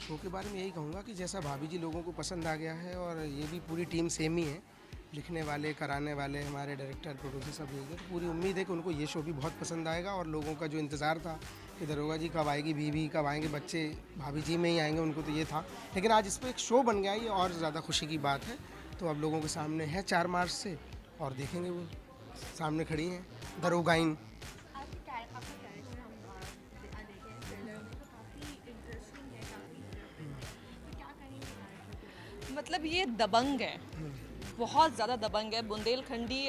Show के बारे में यही कहूँगा कि जैसा भाभी जी लोगों को पसंद आ गया है और ये भी पूरी टीम सेम ही है, लिखने वाले, कराने वाले, हमारे डायरेक्टर, प्रोड्यूसर सब यही है। तो पूरी उम्मीद है कि उनको ये शो भी बहुत पसंद आएगा और लोगों का जो इंतज़ार था कि दरोगा जी कब आएगी बीवी, कब आएंगे बच्चे, भाभी जी में ही आएंगे, उनको तो ये था। लेकिन आज इस पर एक शो बन गया, ये और ज़्यादा खुशी की बात है। तो अब लोगों के सामने है 4 मार्च से और देखेंगे, वो सामने खड़ी हैं दरोगाइन। आपका कैरेक्टर हम देखे ट्रेलर में तो काफ़ी इंटरेस्टिंग है, काफ़ी तो क्या कहेंगे कैरेक्टर? मतलब ये दबंग है, बहुत ज़्यादा दबंग है। बुंदेलखंडी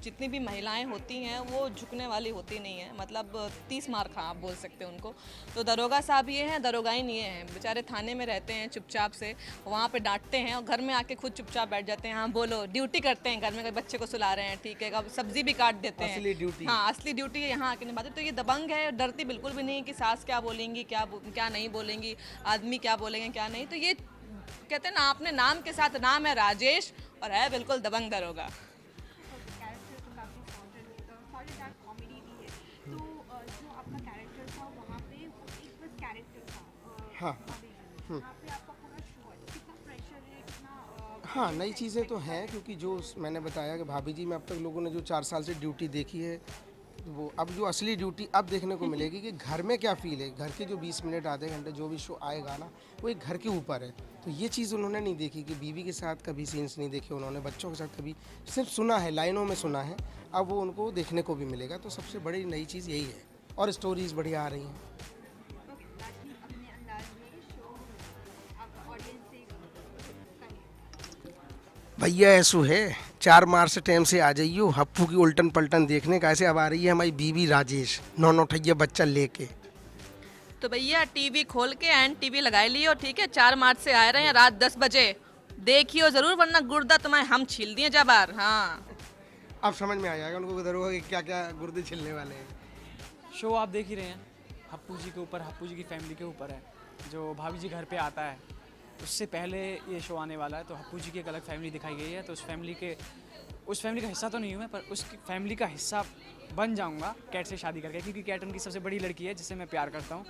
जितनी भी महिलाएं होती हैं वो झुकने वाली होती नहीं है, मतलब 30 मार खा आप बोल सकते हैं उनको। तो दरोगा साहब ये हैं, दरोगाइन ये हैं, बेचारे थाने में रहते हैं चुपचाप से, वहाँ पे डांटते हैं और घर में आके खुद चुपचाप बैठ जाते हैं। हाँ बोलो, ड्यूटी करते हैं घर में, बच्चे को सुला रहे हैं, ठीक है, कब सब्जी भी काट देते हैं, असली ड्यूटी। हाँ असली ड्यूटी यहाँ आके निभाते। तो ये दबंग है, डरती बिल्कुल भी नहीं कि सास क्या बोलेंगी, क्या नहीं बोलेंगी, आदमी क्या बोलेंगे क्या नहीं। तो ये कहते हैं ना, अपने नाम के साथ नाम है राजेश और है बिल्कुल दबंग दरोगा। कैरेक्टर तो काफ़ी सॉलिड कॉमेडी भी है। तो जो आपका कैरेक्टर था वहाँ पे वो एक बस कैरेक्टर था, हाँ। यहाँ पे आपका पूरा शो है, कितना प्रेशर है, कितना हाँ, नई चीज़ें तो हैं क्योंकि जो मैंने बताया कि भाभी जी में अब तक लोगों ने जो 4 साल से ड्यूटी देखी है, वो अब जो असली ड्यूटी अब देखने को मिलेगी कि घर में क्या फ़ील है। घर के जो 20 मिनट आधे घंटे जो भी शो आएगा ना, वो एक घर के ऊपर है। तो ये चीज़ उन्होंने नहीं देखी कि बीवी के साथ कभी सीन्स नहीं देखे उन्होंने, बच्चों के साथ कभी, सिर्फ सुना है, लाइनों में सुना है। अब वो उनको देखने को भी मिलेगा। तो सबसे बड़ी नई चीज़ यही है और स्टोरीज़ बढ़िया आ रही हैं। ताकि अपने अंदाज में शो आप ऑडियंस से करें। भैया ऐसू है, 4 मार्च टाइम से आ जाइयो हप्पू की उल्टन पलटन देखने का। ऐसे अब आ रही है हमारी बीवी राजेश, नौ ठैया बच्चा लेके। तो भैया टीवी खोल के एंड टीवी लगाई लियो, ठीक है। 4 मार्च से आ रहे हैं रात 10 बजे, देखियो जरूर, वरना गुर्दा तुम्हें हम छील दिए जबार। हाँ अब समझ में आ जाएगा उनको दरोगा कि क्या क्या गुर्दे छिलने वाले हैं। शो आप देख ही रहे हैं, हप्पू जी के ऊपर, हप्पू जी की फैमिली के ऊपर है। जो भाभी जी घर पे आता है उससे पहले ये शो आने वाला है, तो हप्पू जी की एक अलग फैमिली दिखाई गई है। तो उस फैमिली का हिस्सा तो नहीं हूँ मैं, पर उस फैमिली का हिस्सा बन जाऊँगा कैट से शादी करके, क्योंकि कैट उनकी सबसे बड़ी लड़की है जिससे मैं प्यार करता हूँ।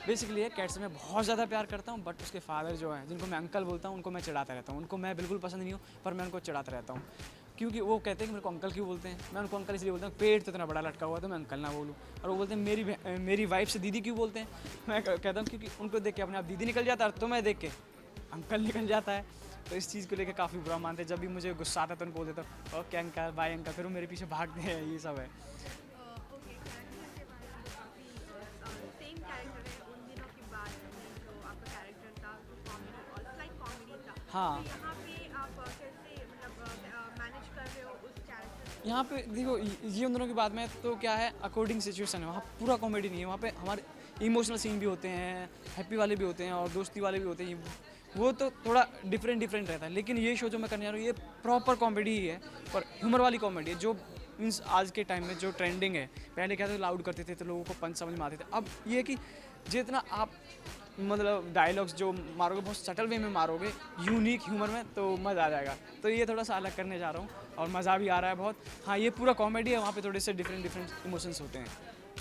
बेसिकली ये कैट से मैं बहुत ज़्यादा प्यार करता हूँ, बट उसके फादर जो हैं, जिनको मैं अंकल बोलता हूँ, उनको मैं चिढ़ाता रहता हूँ। उनको मैं बिल्कुल पसंद नहीं हूँ, पर मैं उनको चिढ़ाता रहता हूँ, क्योंकि वो कहते हैं कि मेरे को अंकल क्यों बोलते हैं। मैं उनको अंकल इसलिए बोलता हूँ, पेट तो इतना बड़ा लटका हुआ है तो मैं अंकल ना बोलूँ। और वो बोलते हैं मेरी वाइफ से दीदी क्यों बोलते हैं। मैं कहता हूँ क्योंकि उनको देख के अपने आप दीदी निकल जाता है, तो मैं देख के अंकल निकल जाता है। तो इस चीज़ को लेकर काफ़ी बुरा मानते हैं। जब भी मुझे गुस्सा आता है तो उनको बोल देता हूँ ओके अंकल, बाय अंकल, फिर वो मेरे पीछे भागते हैं। ये सब है। ओके, कैरेक्टर के बारे में काफ़ी सेम कैरेक्टर है उन दिनों की बात में, जो आपका कैरेक्टर था वो कॉमेडी और स्लाइट कॉमेडी था। हाँ। तो यहाँ पे आप कैसे मतलब मैनेज कर रहे हो उस कैरेक्टर? यहाँ पे देखो, ये उन दोनों की बात में तो क्या है, अकॉर्डिंग सिचुएशन है। वहाँ पूरा कॉमेडी नहीं है, वहाँ पे हमारे इमोशनल सीन भी होते हैं, हैप्पी वाले भी होते हैं और दोस्ती वाले भी होते हैं। वो तो थोड़ा डिफरेंट रहता है। लेकिन ये शो जो मैं करने जा रहा हूँ ये प्रॉपर कॉमेडी ही है, और ह्यूमर वाली कॉमेडी है, जो मीन्स आज के टाइम में जो ट्रेंडिंग है। पहले क्या था, लाउड करते थे तो लोगों को पंच समझ में आते थे। अब ये है कि जितना आप मतलब डायलॉग्स जो मारोगे बहुत सटल वे में मारोगे, यूनिक ह्यूमर में, तो मज़ा आ जाएगा। तो ये थोड़ा सा अलग करने जा रहा हूँ और मज़ा भी आ रहा है बहुत। हाँ, ये पूरा कॉमेडी है, वहाँ पे थोड़े से डिफरेंट इमोशंस होते हैं।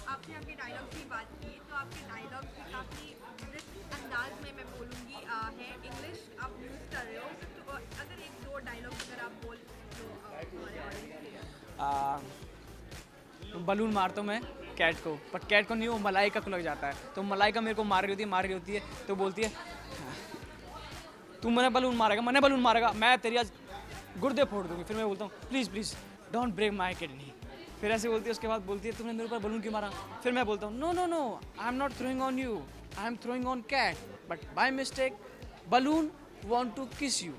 आपने आपके डायलॉग की बात की, तो आपके डायलॉग भी काफ़ी ब्रिस्क अंदाज में मैं बोलूँगी है, इंग्लिश आप यूज़ कर रहे हो। तो अगर एक दो डायलॉग अगर आप बोल तो हमारे ऑडियंस के लिए। बलून मारता हूँ मैं कैट को, पर कैट को नहीं, वो मलाइका को लग जाता है। तो मलाइका मेरे को मार रही होती है तो बोलती है तू मैंने बलून मारेगा, मैं तेरी आज गुर्दे फोड़ दूंगी। फिर मैं बोलता हूँ please don't break my kidney. फिर ऐसे बोलती है, उसके बाद बोलती है तुमने मेरे ऊपर बलून क्यों मारा। फिर मैं बोलता हूँ no I am not throwing on you, I am throwing on cat, but by mistake balloon want to kiss you,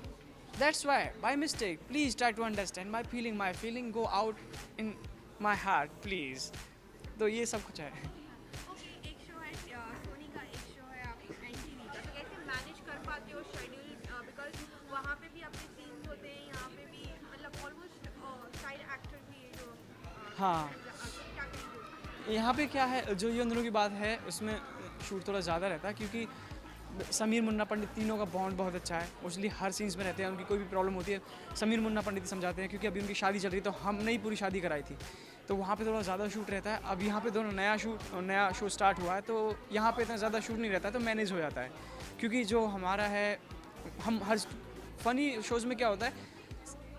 that's why by mistake, please try to understand my feeling go out in my heart please. तो ये सब कुछ है। Okay, एक show है सोनी का, एक show है आपको एनटीवी का, तो कैसे मैनेज कर पाते हो शेड्यूल? बिकॉज वहाँ पे भी अपने सीन्स होते हैं, यहाँ पे भी मतलब ऑलमोस्ट साइड एक्टर भी जो हाँ, क्या कहेंगे? यहाँ पे क्या है, जो ये अंदरों की बात है उसमें शूट थोड़ा ज़्यादा रहता है, क्योंकि समीर मुन्ना पंडित तीनों का बॉन्ड बहुत अच्छा है। मोस्टली हर सीन्स में रहते हैं, उनकी कोई भी प्रॉब्लम होती है समीर मुन्ना पंडित ही समझाते हैं, क्योंकि अभी उनकी शादी चल रही है तो हमने ही पूरी शादी कराई थी, तो वहाँ पे थोड़ा ज़्यादा शूट रहता है। अब यहाँ पे दोनों नया शो स्टार्ट हुआ है, तो यहाँ पे इतना ज़्यादा शूट नहीं रहता है, तो मैनेज हो जाता है। क्योंकि जो हमारा है, हम हर फ़नी शोज़ में क्या होता है,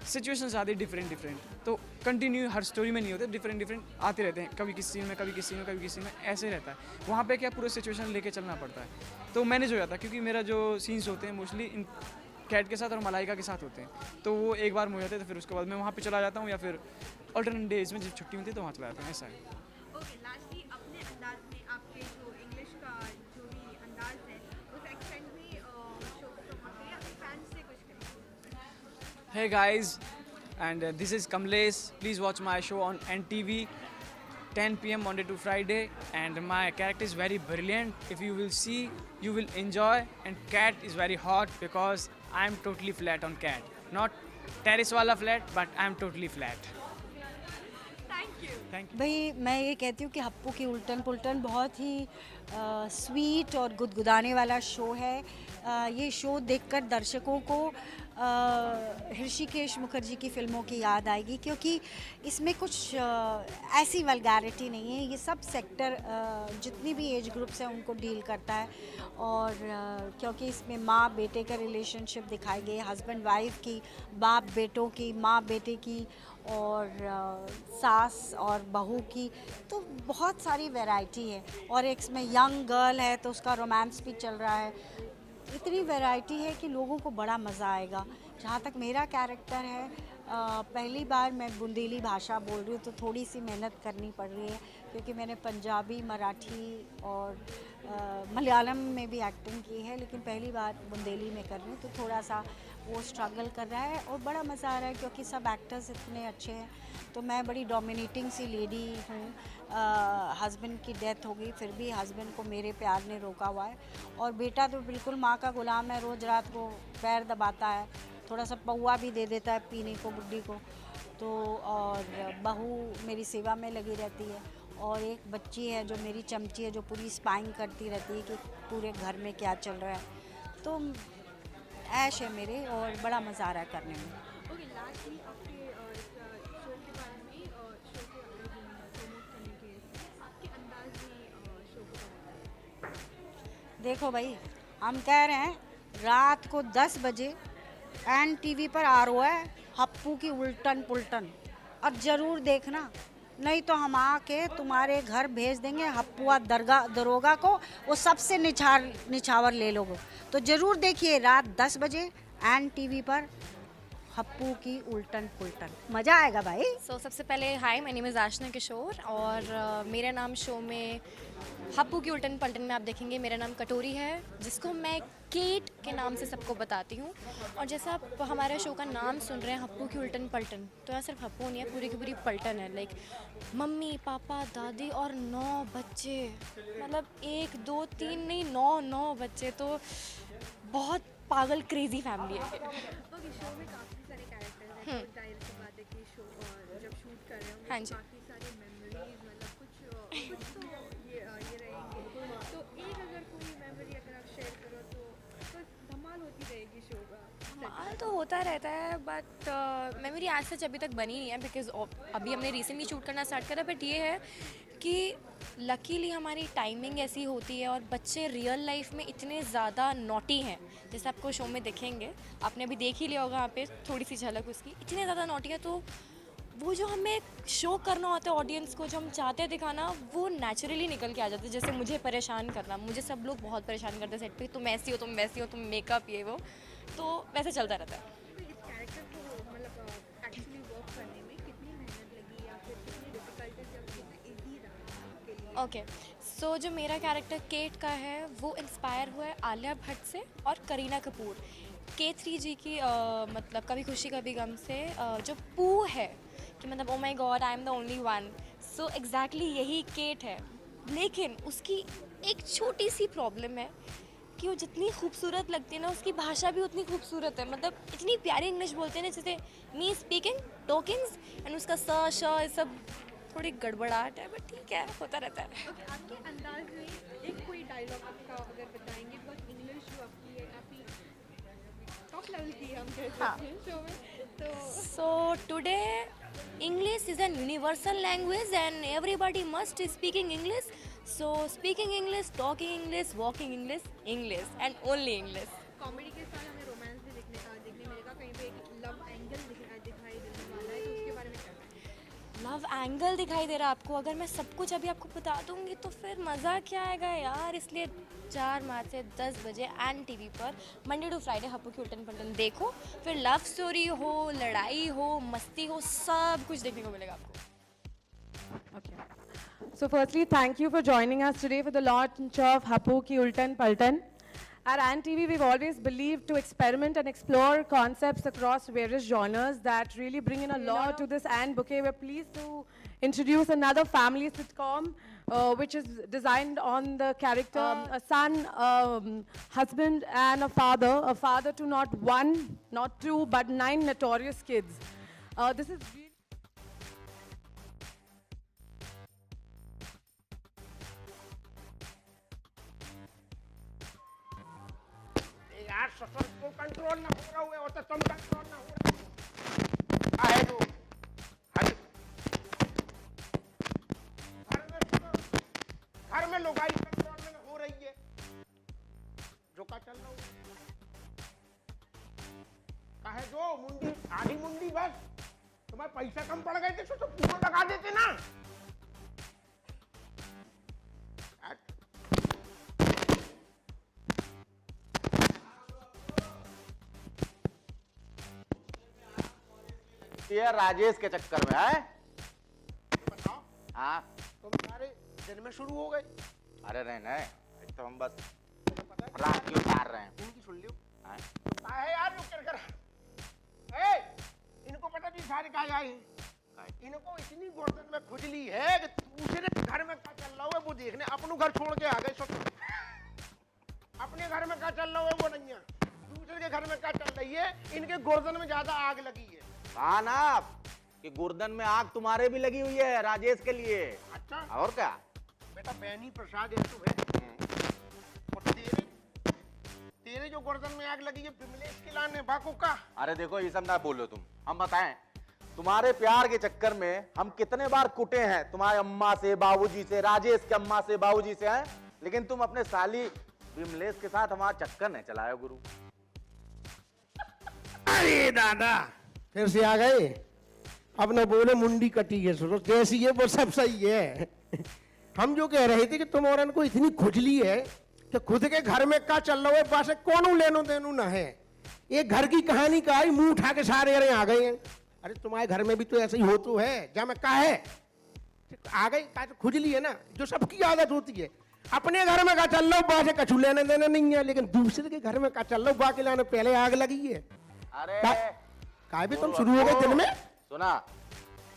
सिचुएशंस आती है डिफरेंट, तो कंटिन्यू हर स्टोरी में नहीं होते, डिफरेंट आते रहते हैं, कभी किसी सीन में, कभी किसी सीन में, कभी किसी में, ऐसे रहता है। वहाँ पे क्या पूरा सिचुएशन लेके चलना पड़ता है, तो मैनेज हो जाता है, क्योंकि मेरा जो सीन्स होते हैं मोस्टली इन कैट के साथ और मलाइका के साथ होते हैं, तो वो एक बार में हो जाते हैं, तो फिर उसके बाद मैं वहाँ पे चला जाता हूँ, या फिर अल्टरनेट डेज में जब छुट्टी होती है तो वहाँ चला जाता हूँ, ऐसा है। ओके, लास्टली अपने अंदाज में आपके जो इंग्लिश का जो भी अंदाज है उस एक्सेंट में शो को प्रमोट करिए, अपने फैंस से कुछ करिए। Hey guys, and this is Kamlesh. Please watch my show on NTV, 10 p.m. Monday to Friday, and my character is very brilliant. If you will see, you will enjoy. And Cat is very hot because I am totally flat on Cat. Not terrace wala flat, but I am totally flat. Thank you. Thank you. भाई मैं ये कहती हूँ कि हप्पू की उल्टन पुल्टन बहुत ही sweet और गुदगुदाने वाला शो है। ये शो देखकर दर्शकों को ऋषिकेश मुखर्जी की फ़िल्मों की याद आएगी, क्योंकि इसमें कुछ ऐसी वल्गैरिटी नहीं है। ये सब सेक्टर जितनी भी एज ग्रुप्स हैं उनको डील करता है, और क्योंकि इसमें माँ बेटे का रिलेशनशिप दिखाई गई, हस्बैंड वाइफ की, बाप बेटों की, माँ बेटे की, और सास और बहू की, तो बहुत सारी वैरायटी है। और एक इसमें यंग गर्ल है तो उसका रोमांस भी चल रहा है। इतनी वैरायटी है कि लोगों को बड़ा मज़ा आएगा। जहाँ तक मेरा कैरेक्टर है, पहली बार मैं बुंदेली भाषा बोल रही हूँ, तो थोड़ी सी मेहनत करनी पड़ रही है, क्योंकि मैंने पंजाबी, मराठी और मलयालम में भी एक्टिंग की है, लेकिन पहली बार बुंदेली में कर रही हूँ, तो थोड़ा सा वो स्ट्रगल कर रहा है और बड़ा मज़ा आ रहा है, क्योंकि सब एक्टर्स इतने अच्छे हैं। तो मैं बड़ी डोमिनेटिंग सी लेडी हूँ। हस्बैंड की डेथ हो गई, फिर भी हस्बैंड को मेरे प्यार ने रोका हुआ है, और बेटा तो बिल्कुल माँ का गुलाम है, रोज़ रात को पैर दबाता है, थोड़ा सा पौआ भी दे देता है पीने को बुड्ढी को, तो और बहू मेरी सेवा में लगी रहती है, और एक बच्ची है जो मेरी चमची है, जो पूरी स्पाइंग करती रहती है कि पूरे घर में क्या चल रहा है। तो ऐश है मेरे, और बड़ा मज़ा आ रहा है करने में। ओके, लास्टली आपके शो के बारे में, शो को प्रमोट करने के आपके अंदाज में शो को प्रमोट करें। देखो भाई, हम कह रहे हैं रात को 10 बजे NTV पर आ रहा है हप्पू की उल्टन पुल्टन, और ज़रूर देखना, नहीं तो हम आके तुम्हारे घर भेज देंगे हप्पुआ दरोगा को, वो सबसे निछावर ले लोगे। तो ज़रूर देखिए रात 10 बजे NTV पर हप्पू की उल्टन पुल्टन, मज़ा आएगा भाई। सबसे पहले हाय, माय नेम इज़ आशना किशोर, और मेरा नाम शो में हप्पू की उल्टन पल्टन में आप देखेंगे मेरा नाम कटोरी है, जिसको मैं केट के नाम से सबको बताती हूँ। और जैसा आप हमारे शो का नाम सुन रहे हैं हप्पू की उल्टन पल्टन, तो यहाँ सिर्फ हप्पू नहीं है, पूरी की पूरी पल्टन है। लाइक मम्मी पापा दादी और 9 बच्चे, मतलब 1 2 3 नहीं 9 बच्चे, तो बहुत पागल क्रेजी फैमिली है। ओके, शो में काफ़ी सारे कैरेक्टर हैं, तो जाहिर सी बात है कि शो जब शूट कर रहे होंगे हाँ तो जी। काफ़ी सारी मेमोरीज, मतलब कुछ तो ये रहेंगे। तो एक अगर कोई मेमोरी अगर आप शेयर करो तो बस धमाल होती रहेगी शो का। माल तो होता रहता है, बट मेमोरी आज सच अभी तक बनी नहीं है, बिकॉज अभी हमने रिसेंटली शूट करना स्टार्ट करा। बट ये है कि लकीली हमारी टाइमिंग ऐसी होती है, और बच्चे रियल लाइफ में इतने ज़्यादा नॉटी हैं, जैसे आपको शो में दिखेंगे, आपने अभी देख ही लिया होगा यहाँ पे थोड़ी सी झलक उसकी, इतने ज़्यादा नॉटी है। तो वो जो हमें शो करना होता है ऑडियंस को, जो हम चाहते हैं दिखाना, वो नेचुरली निकल के आ जाता है। जैसे मुझे परेशान करना, मुझे सब लोग बहुत परेशान करते हैं सेट पे, तुम ऐसी हो, तुम वैसी हो, तुम मेकअप ये वो, तो वैसे चलता रहता है। तो इस कैरेक्टर को मतलब एक्चुअली वर्क करने में कितनी मेहनत लगी, या फिर कितनी डिफिकल्टीज, या कितना ईजी रहा आपके लिए? ओके, सो जो मेरा कैरेक्टर केट का है वो इंस्पायर हुआ है आलिया भट्ट से और करीना कपूर। K3 जी की मतलब कभी खुशी कभी गम से जो पू है कि मतलब oh my god I am the only one, so exactly यही केट है। लेकिन उसकी एक छोटी सी प्रॉब्लम है कि वो जितनी खूबसूरत लगती है ना, उसकी भाषा भी उतनी खूबसूरत है। मतलब इतनी प्यारी इंग्लिश बोलते हैं ना, जैसे मी स्पीकिंग टोकिंग्स, एंड उसका स सब थोड़ी गड़बड़ाहट है, बट ठीक है, होता रहता है। ओके, आपके अंदाज में एक कोई डायलॉग आपका अगर बताएंगे, बिकॉज इंग्लिश जो आपकी है काफ़ी टॉप लेवल की हम कह सकते हैं शो में, तो So today English is an universal language and everybody must speaking English. So speaking English, talking English, walking English, English and only English. Comedy के साथ हमें रोमांस भी देखने मिलेगा, कहीं पे एक लव एंगल दिखाई देने वाला है, तो उसके बारे में क्या कहें? लव एंगल दिखाई दे रहा है आपको? अगर मैं सब कुछ अभी आपको बता दूंगी तो फिर मज़ा क्या आएगा यार। इसलिए 4 मार्च से 10 बजे एन टीवी पर मंडे टू फ्राइडे हप्पू की उल्टन पलटन देखो। फिर लव स्टोरी हो, लड़ाई हो, मस्ती हो, सब कुछ देखने को मिलेगा आपको। Okay. So firstly, thank you for joining us today for the launch of Happu Ki Ultan Paltan. At ANTV, we've always believed to experiment and explore concepts across various genres that really bring in a lot to this ANT bouquet. We're pleased to introduce another family sitcom, which is designed on the character, a son, husband, and a father to not one, not two, but 9 notorious kids. This is really यार ससुर को control ना हो रहा हुआ तो तुम control ना हो रहा है जो घर में लुगाई कंट्रोल में हो रही है जो का चल रहा है जो मुंडी आधी मुंडी बस तुम्हारे पैसा कम पड़ गए थे तो पूरा लगा देते ना। ये राजेश के चक्कर में है। बताओ हाँ तुम सारे दिन में शुरू हो गए। अरे नहीं एक तो हम बस पता है रात की उतार रहे हैं। इनकी सुन लियो हाँ? है यार जो कर ए इनको पता नहीं सारे का आई इनको इतनी गर्दन में खुजली है कि दूसरे घर में क्या चल रहा है वो देखने अपनों घर छोड़ के आ गए सोचो अपने घर में क्या चल रहा है वो नहीं है दूसरे के घर में क्या चल रही है। इनके गर्दन में ज्यादा आग लगी है। कहा ना आप कि गर्दन में आग तुम्हारे भी लगी हुई है राजेश के लिए। अच्छा और क्या बेटा बैनी प्रसाद है तो है और तेरे जो गर्दन में आग लगी है विमलेश के लाने बाको का। अरे देखो ये सब ना बोलो तुम। हम बताएं तुम्हारे प्यार के चक्कर में हम कितने बार कुटे हैं तुम्हारे अम्मा से बाबूजी से राजेश के अम्मा से बाबूजी से हैं लेकिन तुम अपने साली विमलेश के साथ हमारा चक्कर नहीं चलाए गुरु। अरे दादा फिर से आ गए। अब न बोले मुंडी कटी है सुनो कैसी है वो सब सही है। हम जो कह रहे थे कि तुम औरन को इतनी खुजली है कि खुद के घर में क्या चल रहा है पास कौन लेनो देनो ना है। एक घर की कहानी का ही मुंह उठा के सारे अरे आ गए हैं। अरे तुम्हारे घर में भी तो ऐसे ही हो तो है जहाँ में कहा है आ गई का तो खुजली है ना जो सबकी आदत होती है। अपने घर में क्या चल रहा हो बासे कछु लेने देने नहीं है लेकिन दूसरे के घर में क्या चल रहा हो बाकी लाने पहले आग लगी है। अरे का भी तुम शुरू हो गए दिन में। सुना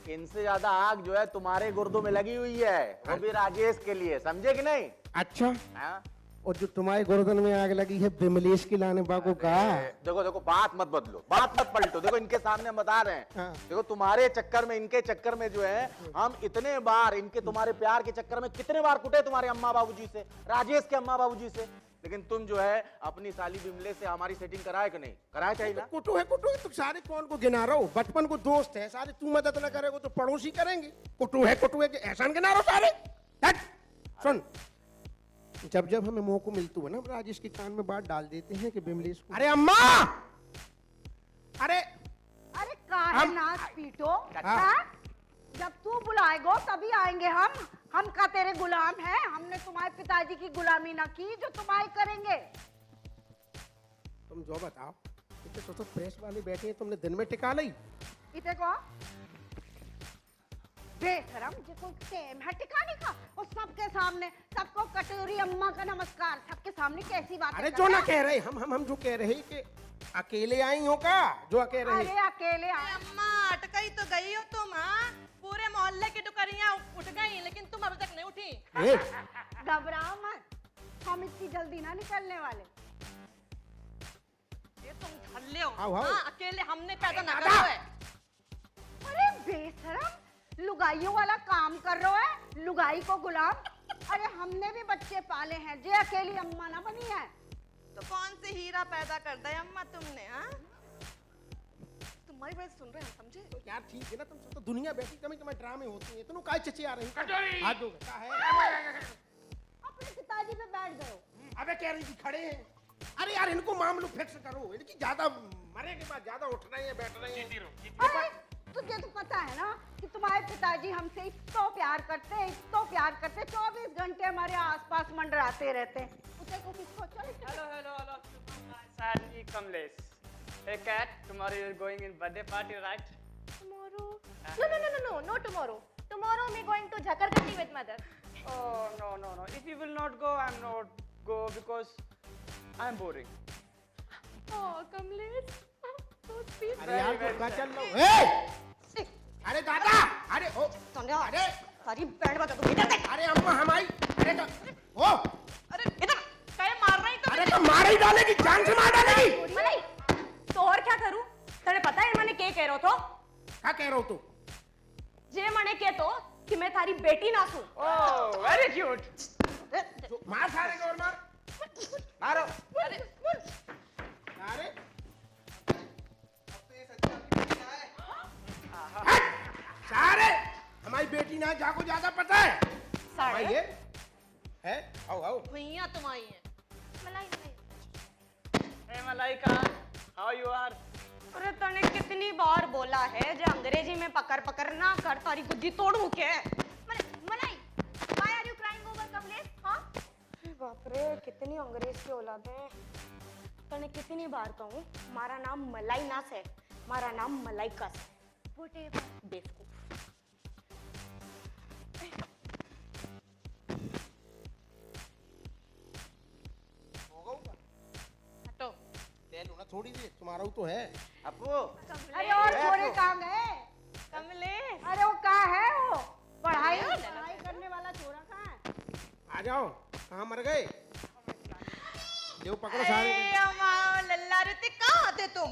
इनसे ज्यादा आग जो है तुम्हारे गुर्दों में लगी हुई है वो भी राजेश के लिए समझे कि नहीं। अच्छा हाँ? और जो तुम्हारे गर्दन में आग लगी है विमलेश की लाने बाको का। देखो बात मत बदलो बात मत पलटो। देखो इनके सामने हम बता रहे हैं हाँ। देखो तुम्हारे चक्कर में इनके चक्कर में जो है हम इतने बार इनके तुम्हारे प्यार के चक्कर में कितने बार कुटे तुम्हारे अम्मा बाबूजी से राजेश के अम्मा बाबूजी से लेकिन तुम जो है अपनी साली विमलेश से हमारी सेटिंग कराए कि नहीं कराए चाहिए ना। कुटू है तुम सारे कौन को गिना रहे हो बचपन को दोस्त है सारे तू मदद न करेगा तो पड़ोसी करेंगे। कुटू है कि ऐसा गिना रहे हो सारे। सुन जब जब हमें मौका मिलता है ना राजेश के कान में बात डाल देते हैं कि विमलेश को। अरे अम्मा अरे काहे नाच पीटो। हाँ? जब तू बुलाएगो तभी आएंगे हम का तेरे गुलाम हैं। हमने तुम्हारे पिताजी की गुलामी ना की जो तुम्हारी करेंगे। तुम जो बताओ इतने तो प्रेस वाले बैठे हैं तुमने दिन में टिका ली इते को बेशरम जिसको टेम है टिकाने का और सबके सामने सबको कटोरी अम्मा का नमस्कार सबके सामने कैसी बात। अरे जो ना कह रहे हम जो कह रहे कि अकेले आई हो का जो कह रहे। अरे अकेले आए। अम्मा अटकई तो गई हो तुम। हाँ पूरे मोहल्ले की टुकरियां उठ गई लेकिन तुम अभी तक नहीं उठी। घबराओ मत हम इतनी जल्दी ना निकलने वाले। ये तुम ठल्ले हो। आओ। हाँ अकेले हमने पैदा ना करा है। अरे बेशरम लुगाइयों वाला काम कर रहा है लुगाई को गुलाम। अरे हमने भी बच्चे पाले हैं जे अकेली अम्मा ना बनी है। तो कौन से हीरा पैदा कर दिया अम्मा तुमने। हाँ तुम्हारी बात सुन रहे हैं समझे। तो यार ठीक है ना तुम तो दुनिया बैठी कमी ड्रामे होती है तुम काय चचे आ रही हाथ दो का है बैठ गए हो? अबे कह रही थी खड़े हैं। अरे यार इनको मामलो फिक्स करो, इनकी ज्यादा मरे के बाद ज्यादा उठ रहे हैं बैठ रहे हैं। अरे तुझे तो पता है ना कि तुम्हारे पिताजी हमसे इतना प्यार करते हैं, इतना प्यार करते हैं, 24 घंटे हमारे आसपास मंडराते रहते हैं। उसे को किसको चल Hello. Son, Kamlesh. Hey cat, tomorrow you're going in birthday party, right? Tomorrow? No tomorrow. Tomorrow me going to Jhakargandi with mother. Oh no. If you will not go, I'm not go because I'm boring. Oh, Kamlesh. So sweet. अरे यार क्या चल रहा है? अरे दादा, अरे ओ, अरे सारी बैंड बजा दो इधर देख। अरे अम्मा हम आई। अरे तो ओ, अरे इधर काय मार रही तो अरे तो मार ही डालेगी, जान से मार डालेगी। मलाई तो और क्या करूं? तने पता है मैंने के कह रहो तो? क्या कह रहा हो तू? जे मने के तो कि मैं थारी बेटी ना सू। Oh, very cute. मार सारे को और मार। मारो। अरे सारे हमारी बेटी ना जाको ज्यादा पता है। सारे ये है आओ भैया तुम आई हैं। मलाई Hey Malaika, how you are? अरे तने कितनी बार बोला है जे अंग्रेजी में पकड़ ना कर, तारी गुद्दी तोड़ मुके। मलाई why are you crying over Kamlesh? हाँ? बाप रे कितनी अंग्रेज की औलाद है। तने कितनी बार कहूँ मारा नाम मलाई ना से, मारा नाम मलाइका से। बेवकूफ। हटो। ले लो ना थोड़ी सी, तुम्हारा तो है। अपू अरे और छोरे कहाँ गए? कमलेश अरे वो कहाँ है वो? पढ़ाई करने वाला छोरा कहाँ है? आ जाओ, कहाँ मर गए? ले पकड़ो सारे। लल्ला ऋतिक कहाँ आते तुम?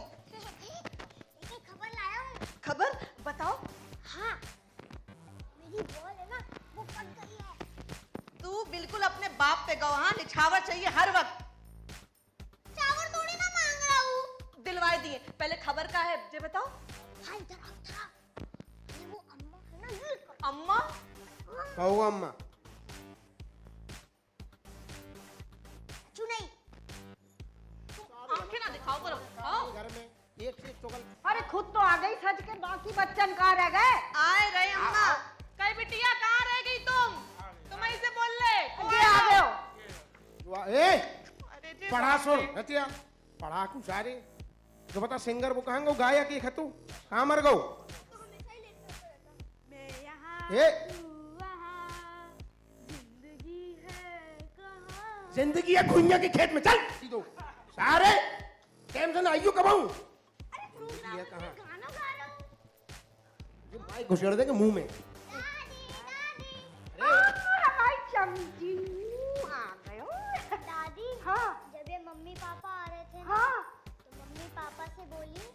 खबर लाया हूँ। खबर बताओ। हाँ, मेरी बॉल है ना, वो फट गई है। तू बिल्कुल अपने बाप पे गवा, हाँ निछावर चाहिए हर वक्त। चावल थोड़ी ना मांग रहा हूँ। दिलवाए दिए, पहले खबर का है ये बताओ। हाँ इधर आओ, इधर आओ। ये वो अम्मा है ना, ये अम्मा कहो अम्मा। नहीं, आंखें ना दिखाओ करो। आओ। घर में एक से एक चुगल। अरे खुद तो आ गई सज के, बाकी बच्चन कहाँ रह गए? आए रहे अम्मा। कई बिटिया कहाँ रह गई तुम ऐसे बोल ले। ये आ गए हो। ए अरे जी पढ़ा सुन रतिया, पढ़ा कुछ सारे जो बता सिंगर वो कहाँ गो, गायक एक है तू कहाँ मर गो? मैं यहाँ ए वहाँ, जिंदगी है कहाँ? जिंदगी है खुइया के खेत में, चल सीधो सारे टाइम से ना आइयो कब आऊं? ये कहाँ गाना गा रहा हूँ। ये माइक घुसेड़ देंगे मुंह में। हमारी चमची आ गए हो। दादी, हाँ जब ये मम्मी पापा आ रहे थे ना, हाँ तो मम्मी पापा से बोली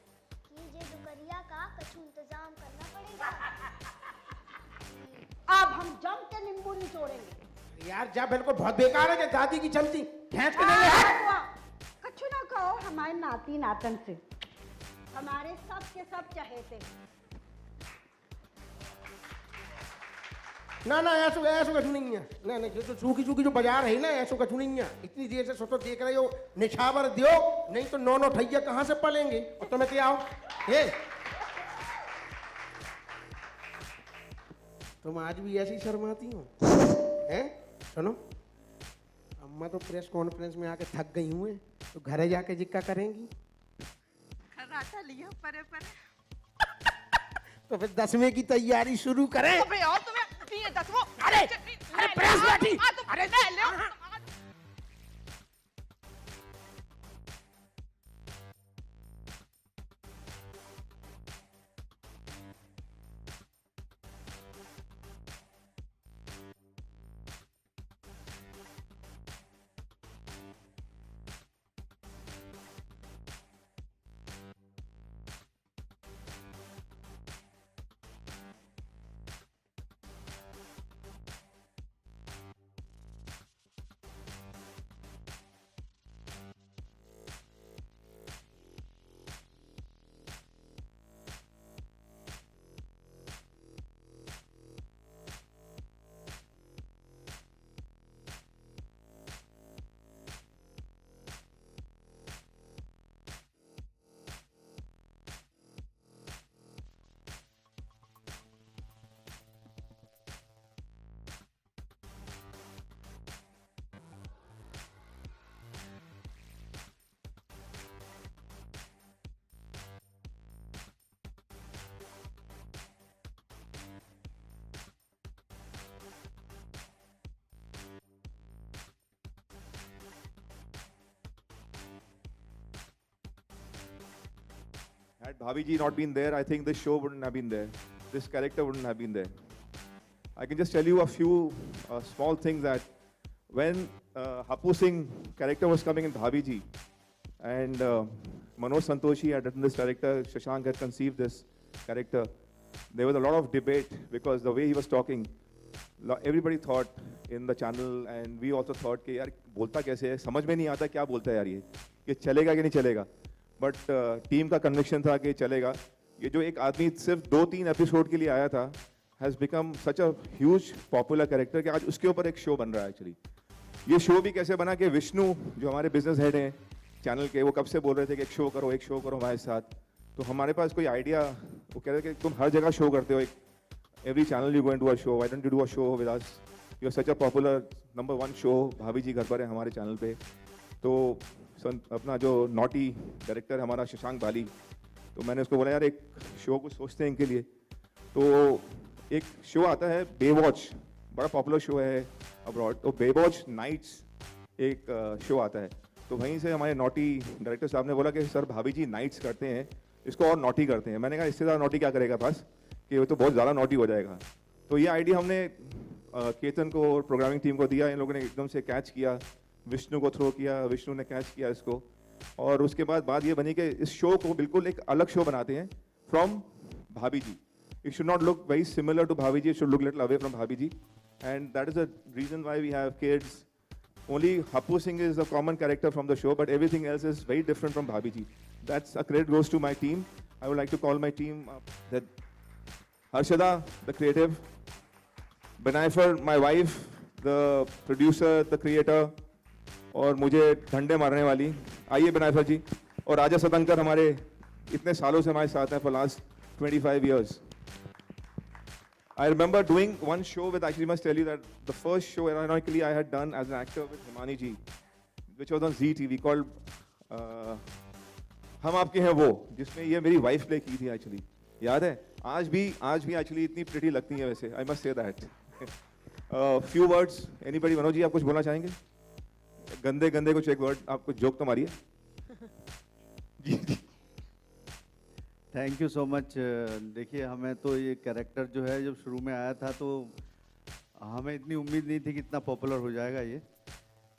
कि ये दुकरिया का कछु इंतजाम करना पड़ेगा। अब हम जम के नींबू निचोड़ेंगे। यार जा बिल्कुल बहुत बेकार है, दादी की चमची खींच के ले ले। कछु ना कहो हमारे नाती नातन से, हमारे सब के सब चहेते। ना ऐसो ऐसो कछु नहीं है। ना जो सूखी सूखी जो बाजार है ना, ऐसो कछु नहीं है। इतनी देर से सोचो देख रहे हो, निछावर दियो नहीं तो नौ ठैया कहाँ से पलेंगे। और तुम्हें क्या आओ ये तुम आज भी ऐसी शर्माती हो हैं? सुनो अम्मा तो प्रेस कॉन्फ्रेंस में आके थक गई हुए, तो घर जाके जिक्का करेंगी। खर्राटा लिया परे परे। तो फिर 10वें की तैयारी शुरू करें। अबे और तुम्हें दिए 10वां। अरे प्रेस बैठी। अरे ले Had Bhaviji not been there, I think this show wouldn't have been there. This character wouldn't have been there. I can just tell you a few small things that when Hapu Singh character was coming in Bhaviji, and Manoj Santoshi had written this character, Shashank had conceived this character, there was a lot of debate because the way he was talking, everybody thought in the channel and we also thought कि यार बोलता कैसे है, समझ में नहीं आता क्या बोलता है यार ये चलेगा कि नहीं चलेगा, बट टीम का कन्विक्शन था कि चलेगा. ये जो एक आदमी सिर्फ 2-3 एपिसोड के लिए आया था has become such a huge popular character कि आज उसके ऊपर एक शो बन रहा है. एक्चुअली ये शो भी कैसे बना कि विष्णु जो हमारे बिजनेस हेड हैं चैनल के, वो कब से बोल रहे थे कि एक शो करो हमारे साथ. तो हमारे पास कोई आइडिया, वो कह रहे थे कि तुम हर जगह शो करते हो, every channel you go and do a show, why don't you do a show with us? You are such a popular #1 show, भाभी जी घर पर है हमारे चैनल पे. तो अपना जो नॉटी डायरेक्टर हमारा शशांक बाली, तो मैंने उसको बोला यार एक शो को सोचते हैं इनके लिए. तो एक शो आता है बेवॉच, बड़ा पॉपुलर शो है अब्रॉड, तो बेवॉच नाइट्स एक शो आता है. तो वहीं से हमारे नॉटी डायरेक्टर साहब ने बोला कि सर भाभी जी नाइट्स करते हैं, इसको और नॉटी करते हैं. मैंने कहा इससे ज़्यादा नॉटी क्या करेगा बस, कि वो तो बहुत ज़्यादा नॉटी हो जाएगा. तो ये आइडिया हमने केतन को और प्रोग्रामिंग टीम को दिया, इन लोगों ने एकदम से कैच किया, विष्णु को थ्रो किया, विष्णु ने कैच किया इसको, और उसके बाद बात ये बनी कि इस शो को बिल्कुल एक अलग शो बनाते हैं from Bhabhi ji. It should not look very similar to Bhabhi ji, it should look little away from Bhabhi ji, and that is the reason why we have kids. Only Hapu Singh is a common character from the show, but everything else is very different from Bhabhi ji. That's a credit goes to my team. I would like to call my team that Harshada, the creative, Benaifer, my wife, the producer, the creator, और मुझे डंडे मारने वाली, आइए बेनाइफर जी, और राजा सतंकर हमारे इतने सालों से हमारे साथ हैं for last 25 years. I remember doing one show with, actually must tell you that the first show ironically I had done as an actor with Himani ji, which was on Zee TV called हम आपके हैं वो, जिसमें ये मेरी wife play की थी actually. याद है? आज भी एक्चुअली इतनी प्रिटी लगती है वैसे. I must say that. Few words, anybody. Manoj ji आप कुछ बोलना चाहेंगे? गंदे गंदे कुछ एक वर्ड, आप कुछ जोक तो मारिए. जी जी. Thank you so much. देखिए हमें तो ये कैरेक्टर जो है जब शुरू में आया था तो हमें इतनी उम्मीद नहीं थी कि इतना पॉपुलर हो जाएगा ये,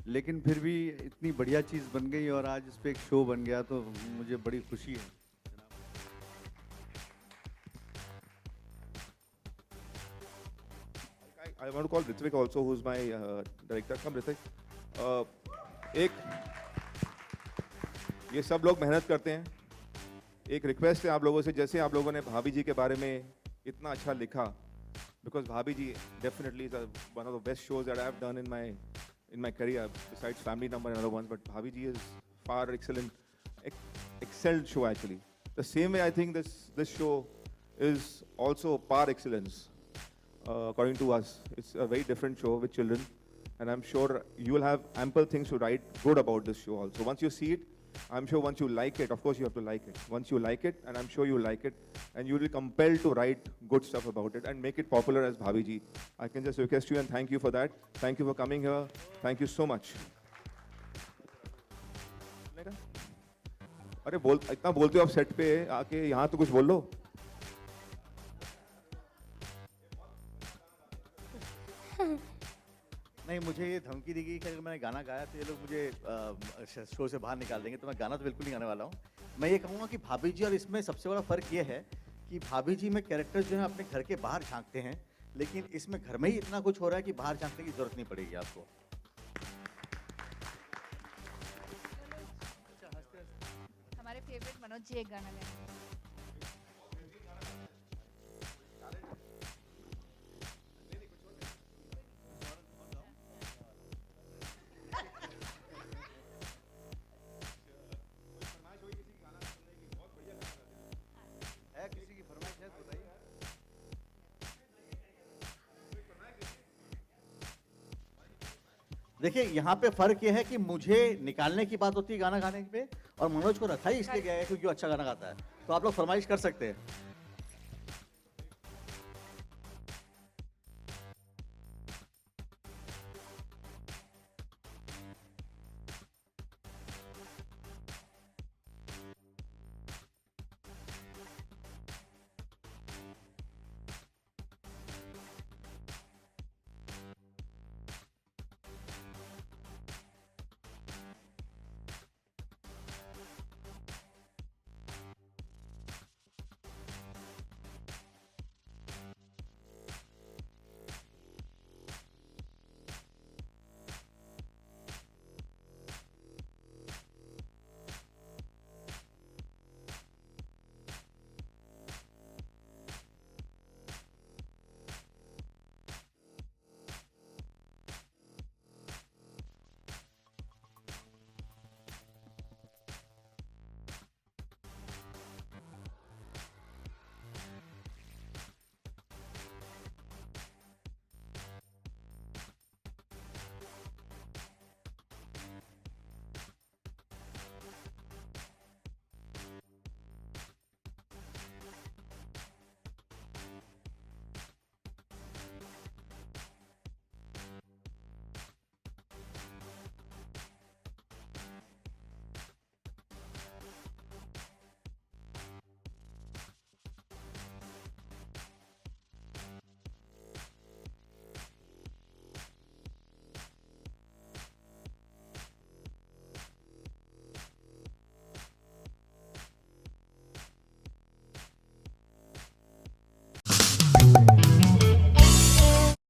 लेकिन फिर भी इतनी बढ़िया चीज़ बन गई और आज इस पे एक शो बन गया तो मुझे बड़ी खुशी है. I want to call Ritvik also, who's my director. Come Ritvik. एक ये सब लोग मेहनत करते हैं. एक रिक्वेस्ट है आप लोगों से, जैसे आप लोगों ने भाभी जी के बारे में इतना अच्छा लिखा, because Bhabhi ji definitely is one of the best shows that I have done in my career, besides Family Number and other ones, but Bhabhi ji is far excelled show actually. The same way I think this show is also par excellence, according to us. It's a very different show with children, and I'm sure you will have ample things to write good about this show also. Once you see it, I'm sure once you like it, of course you have to like it. Once you like it, and I'm sure you like it, and you will be compelled to write good stuff about it and make it popular as Bhabhi ji. I can just request you and thank you for that. Thank you for coming here. Thank you so much. अरे बोल, इतना बोलते हो आप set पे आके, यहाँ तो कुछ बोल लो. नहीं, मुझे ये धमकी दी गई कि अगर मैंने गाना गाया तो ये लोग मुझे शो से बाहर निकाल देंगे, तो मैं गाना तो बिल्कुल नहीं गाने वाला हूँ. मैं ये कहूँगा कि भाभी जी और इसमें सबसे बड़ा फ़र्क ये है कि भाभी जी में कैरेक्टर जो है अपने घर के बाहर झांकते हैं, लेकिन इसमें घर में ही इतना कुछ हो रहा है कि बाहर झांकने की ज़रूरत नहीं पड़ेगी आपको. हमारे फेवरेट मनोज जी एक गाना गाएंगे. देखिए यहाँ पे फ़र्क ये है कि मुझे निकालने की बात होती है गाना गाने पे, और मनोज को रखा ही इसलिए गया है क्योंकि वो अच्छा गाना गाता है. तो आप लोग फरमाइश कर सकते हैं.